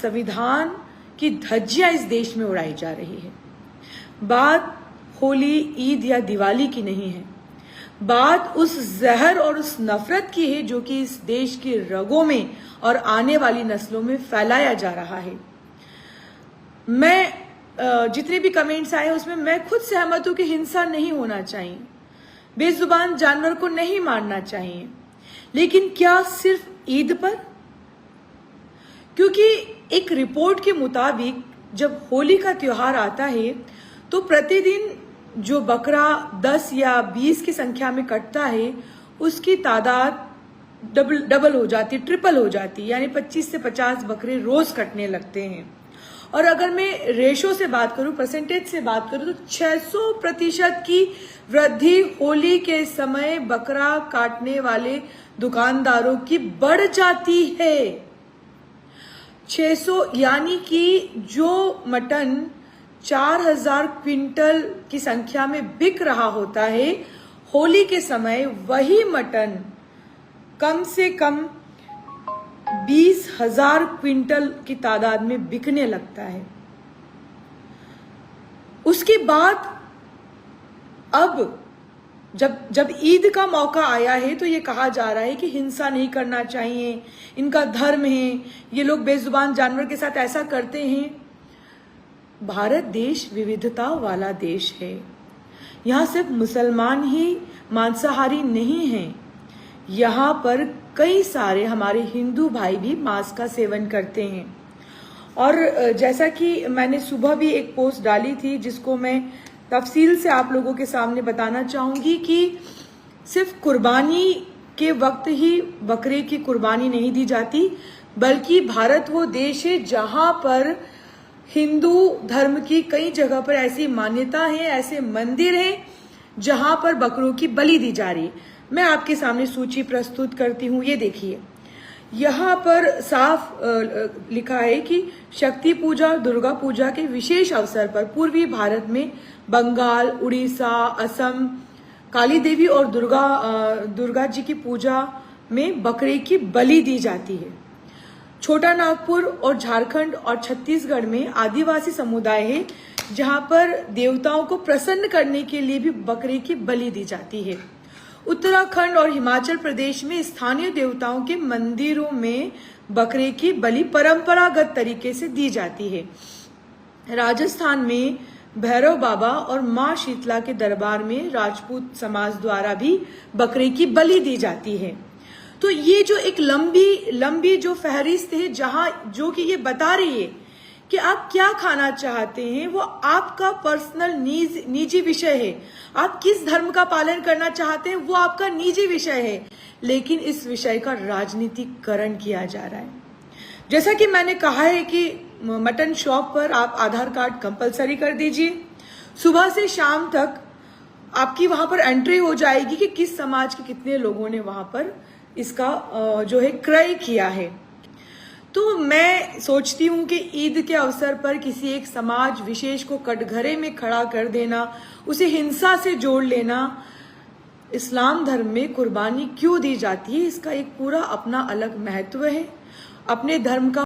संविधान की धज्जियां इस देश में उड़ाई जा रही है। बात होली, ईद या दिवाली की नहीं है, बात उस जहर और उस नफरत की है जो कि इस देश की रगों में और आने वाली नस्लों में फैलाया जा रहा है। मैं जितने भी कमेंट्स आए उसमें मैं खुद सहमत हूं कि हिंसा नहीं होना चाहिए, बेजुबान जानवर को नहीं मारना चाहिए, लेकिन क्या सिर्फ ईद पर? क्योंकि एक रिपोर्ट के मुताबिक जब होली का त्योहार आता है तो प्रतिदिन जो बकरा 10 या 20 की संख्या में कटता है उसकी तादाद डबल हो जाती, ट्रिपल हो जाती, यानी 25 से 50 बकरे रोज कटने लगते हैं। और अगर मैं रेशो से बात करूं, परसेंटेज से बात करूं, तो 600% की वृद्धि होली के समय बकरा काटने वाले दुकानदारों की बढ़ जाती है। 600 यानी कि जो मटन 4000 क्विंटल की संख्या में बिक रहा होता है, होली के समय वही मटन कम से कम 20,000 क्विंटल की तादाद में बिकने लगता है। उसके बाद अब जब ईद का मौका आया है तो ये कहा जा रहा है कि हिंसा नहीं करना चाहिए, इनका धर्म है, ये लोग बेजुबान जानवर के साथ ऐसा करते हैं। भारत देश विविधता वाला देश है। यहाँ सिर्फ मुसलमान ही मांसाहारी नहीं हैं, यहाँ पर कई सारे हमारे हिंदू भाई भी मांस का सेवन करते हैं। और जैसा कि मैंने सुबह भी एक पोस्ट डाली थी जिसको मैं तफसील से आप लोगों के सामने बताना चाहूंगी कि सिर्फ कुर्बानी के वक्त ही बकरे की कुर्बानी नहीं दी जाती, बल्कि भारत वो देश है जहां पर हिंदू धर्म की कई जगह पर ऐसी मान्यता है, ऐसे मंदिर हैं जहां पर बकरों की बलि दी जा रही है। मैं आपके सामने सूची प्रस्तुत करती हूँ। ये देखिए, यहाँ पर साफ लिखा है कि शक्ति पूजा, दुर्गा पूजा के विशेष अवसर पर पूर्वी भारत में बंगाल, उड़ीसा, असम, काली देवी और दुर्गा जी की पूजा में बकरे की बलि दी जाती है। छोटा नागपुर और झारखंड और छत्तीसगढ़ में आदिवासी समुदाय है जहां पर देवताओं को प्रसन्न करने के लिए भी बकरे की बलि दी जाती है। उत्तराखंड और हिमाचल प्रदेश में स्थानीय देवताओं के मंदिरों में बकरे की बलि परंपरागत तरीके से दी जाती है। राजस्थान में भैरव बाबा और मां शीतला के दरबार में राजपूत समाज द्वारा भी बकरे की बलि दी जाती है। तो ये जो एक लंबी जो फहरिस्त है जहां जो कि ये बता रही है कि आप क्या खाना चाहते हैं, वो आपका पर्सनल निजी विषय है। आप किस धर्म का पालन करना चाहते हैं वो आपका निजी विषय है, लेकिन इस विषय का राजनीतिकरण किया जा रहा है। जैसा कि मैंने कहा है कि मटन शॉप पर आप आधार कार्ड कंपलसरी कर दीजिए, सुबह से शाम तक आपकी वहां पर एंट्री हो जाएगी कि किस समाज के कितने लोगों ने वहां पर इसका जो है क्रय किया है। तो मैं सोचती हूं कि ईद के अवसर पर किसी एक समाज विशेष को कटघरे में खड़ा कर देना, उसे हिंसा से जोड़ लेना, इस्लाम धर्म में कुर्बानी क्यों दी जाती है इसका एक पूरा अपना अलग महत्व है। अपने धर्म का